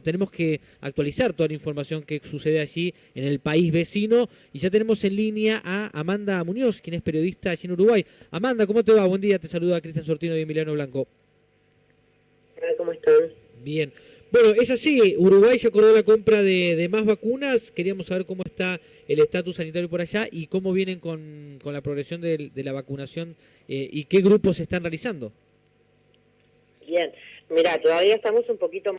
tenemos que actualizar toda la información que sucede allí en el país vecino. Y ya tenemos en línea a Amanda Muñoz, quien es periodista allí en Uruguay. Amanda, ¿cómo te va? Buen día, te saluda Cristian Sortino y Emiliano Blanco. Hola, ¿cómo están? Bien. Bueno, es así, Uruguay ya acordó la compra de más vacunas. Queríamos saber cómo está el estatus sanitario por allá y cómo vienen con la progresión de la vacunación y qué grupos se están realizando. Bien, mira, todavía estamos un poquito...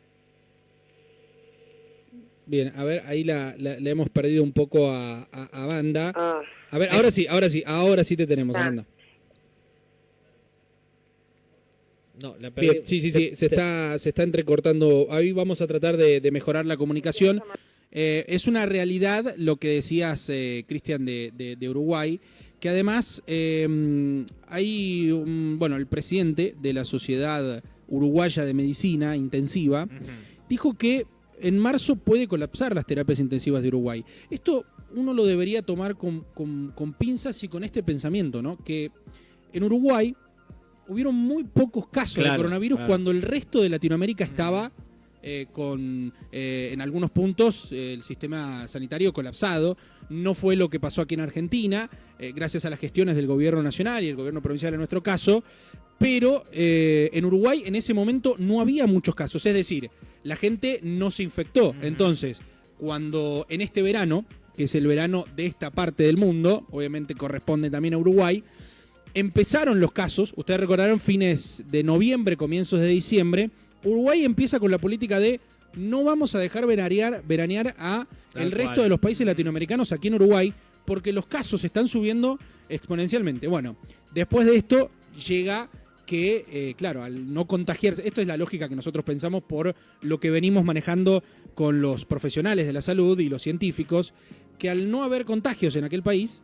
Bien, a ver, ahí la hemos perdido un poco a Amanda. Ah, A ver, ahora sí te tenemos, Amanda. No, la Bien, sí, se está entrecortando. Ahí vamos a tratar de mejorar la comunicación. Es una realidad lo que decías, Cristian, de Uruguay, que además hay, el presidente de la Sociedad Uruguaya de Medicina Intensiva dijo que en marzo puede colapsar las terapias intensivas de Uruguay. Esto uno lo debería tomar con pinzas y con este pensamiento, ¿no? Que en Uruguay hubieron muy pocos casos de coronavirus cuando el resto de Latinoamérica estaba en algunos puntos el sistema sanitario colapsado. No fue lo que pasó aquí en Argentina, gracias a las gestiones del gobierno nacional y el gobierno provincial en nuestro caso, pero en Uruguay en ese momento no había muchos casos, es decir, la gente no se infectó. Entonces, cuando en este verano, que es el verano de esta parte del mundo, obviamente corresponde también a Uruguay, empezaron los casos, ustedes recordaron fines de noviembre, comienzos de diciembre, Uruguay empieza con la política de no vamos a dejar veranear a el resto de los países latinoamericanos aquí en Uruguay, porque los casos están subiendo exponencialmente. Bueno, después de esto llega que, claro, al no contagiarse, esto es la lógica que nosotros pensamos por lo que venimos manejando con los profesionales de la salud y los científicos, que al no haber contagios en aquel país,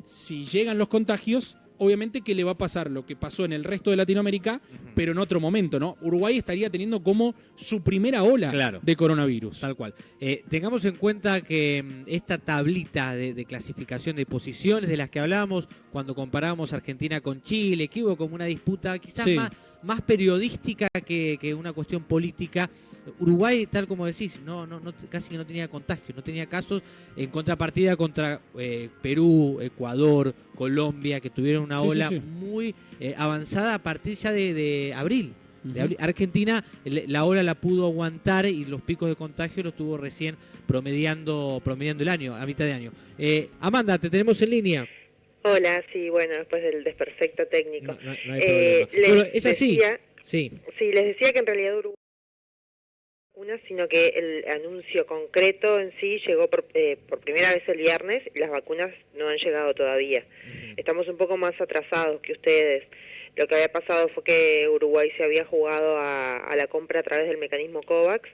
si llegan los contagios, obviamente que le va a pasar lo que pasó en el resto de Latinoamérica, pero en otro momento, ¿no? Uruguay estaría teniendo como su primera ola de coronavirus. Tal cual. Tengamos en cuenta que esta tablita de clasificación de posiciones de las que hablábamos cuando comparábamos Argentina con Chile, que hubo como una disputa quizás más periodística que una cuestión política. Uruguay, tal como decís, casi que no tenía contagios, no tenía casos, en contrapartida contra Perú, Ecuador, Colombia, que tuvieron una ola muy avanzada a partir ya de abril. Argentina la ola la pudo aguantar y los picos de contagio los tuvo recién promediando el año, a mitad de año. Amanda, te tenemos en línea. Hola, sí, bueno, después del desperfecto técnico. No hay problema. Bueno, es así. Sí, les decía que en realidad Uruguay sino que el anuncio concreto en sí llegó por primera vez el viernes, las vacunas no han llegado todavía. Estamos un poco más atrasados que ustedes. Lo que había pasado fue que Uruguay se había jugado a la compra a través del mecanismo COVAX,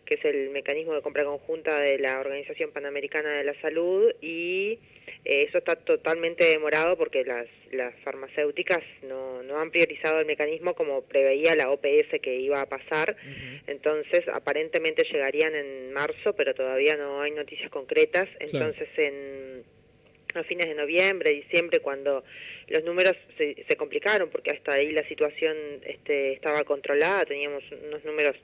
que es el mecanismo de compra conjunta de la Organización Panamericana de la Salud, y eso está totalmente demorado porque las farmacéuticas no han priorizado el mecanismo como preveía la OPS que iba a pasar. Entonces aparentemente llegarían en marzo, pero todavía no hay noticias concretas. Entonces a fines de noviembre, diciembre, cuando los números se complicaron, porque hasta ahí la situación estaba controlada, teníamos unos números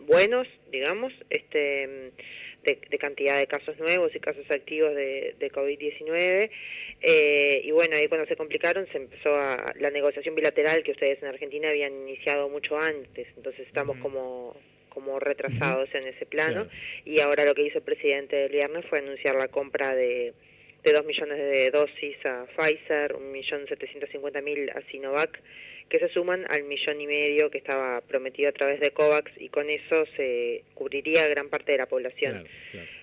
buenos, digamos, de cantidad de casos nuevos y casos activos de COVID-19, y bueno, ahí cuando se complicaron se empezó la negociación bilateral que ustedes en Argentina habían iniciado mucho antes, entonces estamos como retrasados en ese plano, y ahora lo que hizo el presidente el viernes fue anunciar la compra de 2 millones de dosis a Pfizer, 1.750.000 a Sinovac, que se suman al 1,5 millones que estaba prometido a través de COVAX, y con eso se cubriría gran parte de la población.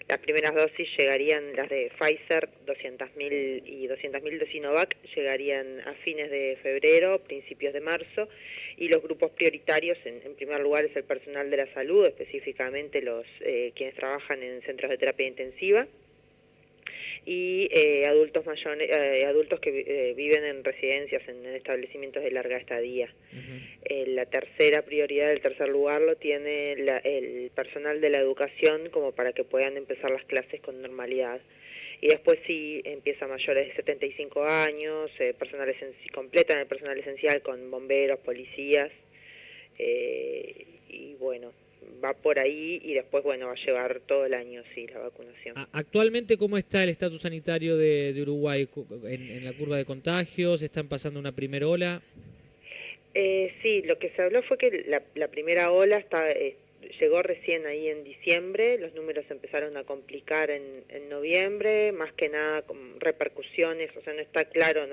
Las primeras dosis llegarían, las de Pfizer, 200.000, y 200.000 de Sinovac llegarían a fines de febrero, principios de marzo, y los grupos prioritarios, en primer lugar, es el personal de la salud, específicamente los quienes trabajan en centros de terapia intensiva, y adultos mayores, adultos que viven en residencias, en establecimientos de larga estadía. La tercera prioridad, el tercer lugar, lo tiene el personal de la educación, como para que puedan empezar las clases con normalidad. Y después sí empieza mayores de 75 años, completan el personal esencial con bomberos, policías, y bueno, va por ahí y después, bueno, va a llevar todo el año, sí, la vacunación. Actualmente, ¿cómo está el estatus sanitario de Uruguay en la curva de contagios? ¿Están pasando una primera ola? Sí, lo que se habló fue que la primera ola llegó recién ahí en diciembre, los números empezaron a complicar en noviembre, más que nada con repercusiones, o sea, no está claro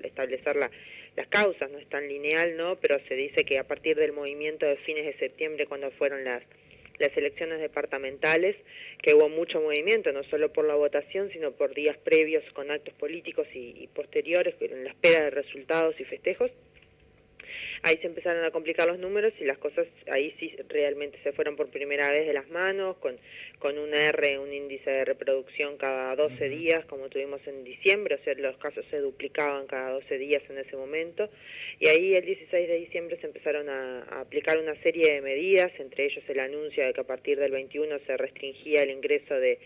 establecer las causas, no es tan lineal, ¿no? Pero se dice que a partir del movimiento de fines de septiembre, cuando fueron las elecciones departamentales, que hubo mucho movimiento, no solo por la votación, sino por días previos con actos políticos y posteriores, en la espera de resultados y festejos. Ahí se empezaron a complicar los números y las cosas ahí sí realmente se fueron por primera vez de las manos, con un índice de reproducción cada 12 días, como tuvimos en diciembre, o sea, los casos se duplicaban cada 12 días en ese momento. Y ahí el 16 de diciembre se empezaron a aplicar una serie de medidas, entre ellos el anuncio de que a partir del 21 se restringía el ingreso de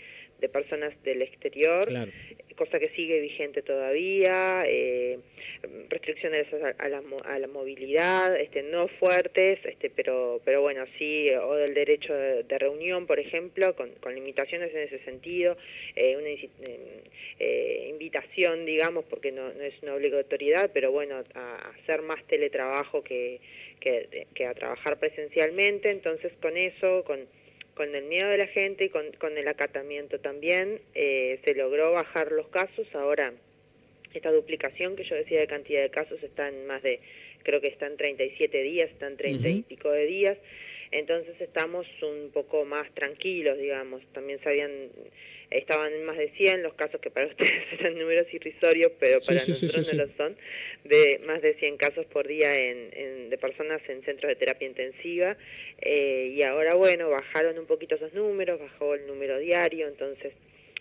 personas del exterior, claro, cosa que sigue vigente todavía, restricciones a la movilidad, no fuertes, pero bueno, sí, o del derecho de reunión, por ejemplo, con limitaciones en ese sentido, una invitación, digamos, porque no es una obligatoriedad, pero bueno, a hacer más teletrabajo que a trabajar presencialmente. Entonces, con eso, con el miedo de la gente y con el acatamiento también, se logró bajar los casos. Ahora, esta duplicación que yo decía de cantidad de casos está en creo que están 37 días, están 30 y pico de días, entonces estamos un poco más tranquilos, digamos. También estaban en más de 100 los casos, que para ustedes eran números irrisorios, pero para nosotros no lo son, de más de 100 casos por día de personas en centros de terapia intensiva, y ahora, bueno, bajaron un poquito esos números, bajó el número diario, entonces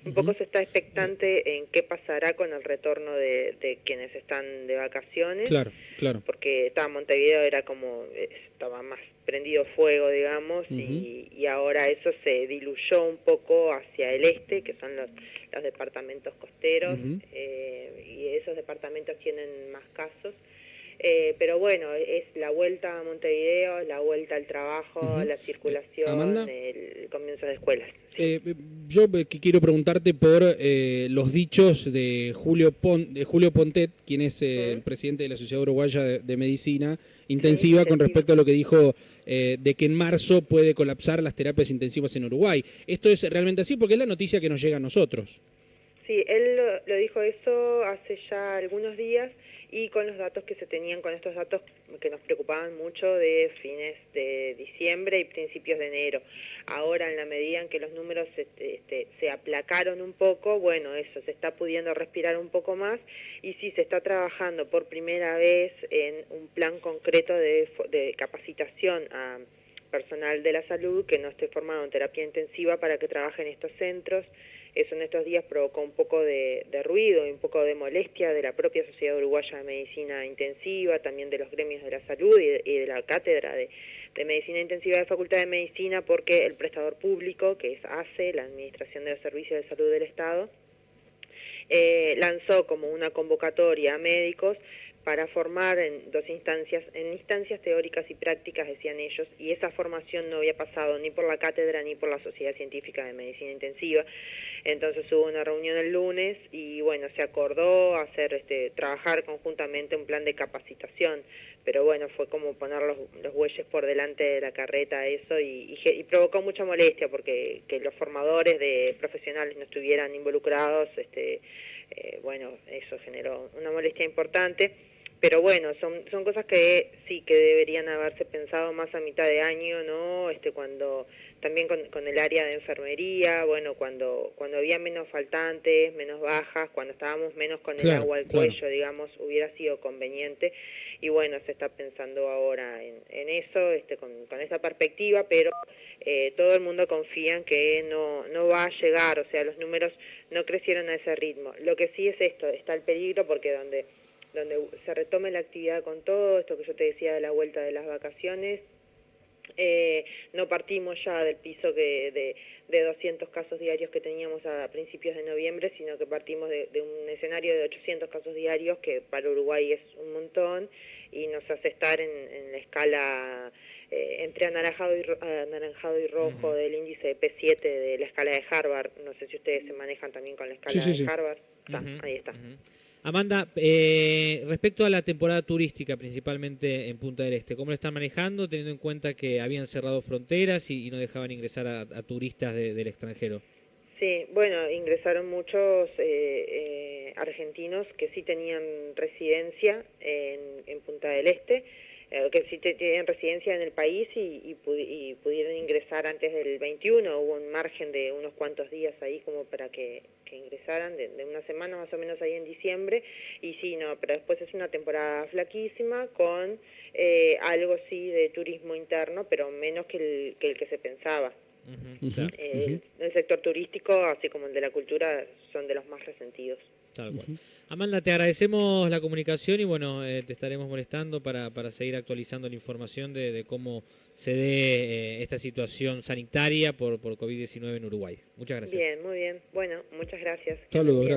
un poco se está expectante en qué pasará con el retorno de quienes están de vacaciones. Claro, claro. Porque Montevideo estaba más prendido fuego, digamos, y ahora eso se diluyó un poco hacia el este, que son los departamentos costeros, y esos departamentos tienen más casos. Pero bueno, es la vuelta a Montevideo, la vuelta al trabajo, la circulación, Amanda, el comienzo de escuelas. Yo quiero preguntarte por los dichos de Julio Pontet, quien es el presidente de la Sociedad Uruguaya de Medicina Intensiva, con respecto a lo que dijo de que en marzo puede colapsar las terapias intensivas en Uruguay. ¿Esto es realmente así? Porque es la noticia que nos llega a nosotros. Sí, él lo dijo eso hace ya algunos días, y con los datos que se tenían, con estos datos que nos preocupaban mucho de fines de diciembre y principios de enero. Ahora, en la medida en que los números se aplacaron un poco, bueno, eso, se está pudiendo respirar un poco más, y sí, se está trabajando por primera vez en un plan concreto de capacitación a personal de la salud que no esté formado en terapia intensiva para que trabaje en estos centros. Eso en estos días provocó un poco de ruido y un poco de molestia de la propia Sociedad Uruguaya de Medicina Intensiva, también de los gremios de la salud y de la cátedra de Medicina Intensiva de Facultad de Medicina, porque el prestador público, que es ACE, la Administración de los Servicios de Salud del Estado, lanzó como una convocatoria a médicos para formar en instancias teóricas y prácticas, decían ellos, y esa formación no había pasado ni por la cátedra ni por la Sociedad Científica de Medicina Intensiva. Entonces hubo una reunión el lunes y bueno, se acordó trabajar conjuntamente un plan de capacitación, pero bueno, fue como poner los bueyes por delante de la carreta eso, y provocó mucha molestia porque que los formadores de profesionales no estuvieran involucrados, bueno, eso generó una molestia importante. Pero bueno, son cosas que sí que deberían haberse pensado más a mitad de año, ¿no? Cuando también con el área de enfermería, bueno, cuando había menos faltantes, menos bajas, cuando estábamos menos con el agua al cuello, digamos, hubiera sido conveniente. Y bueno, se está pensando ahora en eso, con esa perspectiva, pero todo el mundo confía en que no va a llegar, o sea, los números no crecieron a ese ritmo. Lo que sí es está el peligro, porque donde se retome la actividad con todo esto que yo te decía de la vuelta de las vacaciones, no partimos ya del piso de 200 casos diarios que teníamos a principios de noviembre, sino que partimos de un escenario de 800 casos diarios, que para Uruguay es un montón, y nos hace estar en la escala entre anaranjado y rojo del índice de P7 de la escala de Harvard. No sé si ustedes se manejan también con la escala de Harvard. Ahí está. Amanda, respecto a la temporada turística, principalmente en Punta del Este, ¿cómo lo están manejando, teniendo en cuenta que habían cerrado fronteras y no dejaban ingresar a turistas del extranjero? Sí, bueno, ingresaron muchos argentinos que sí tenían residencia en Punta del Este, que sí tenían residencia en el país y pudieron ingresar antes del 21. Hubo un margen de unos cuantos días ahí como para que ingresaran, de una semana más o menos ahí en diciembre, y sí, no, pero después es una temporada flaquísima con algo sí de turismo interno, pero menos que el que se pensaba. Claro. El sector turístico, así como el de la cultura, son de los más resentidos. Tal cual. Amanda, te agradecemos la comunicación y bueno, te estaremos molestando para seguir actualizando la información de cómo se dé esta situación sanitaria por COVID-19 en Uruguay. Muchas gracias. Bien, muy bien. Bueno, muchas gracias. Saludos, gracias.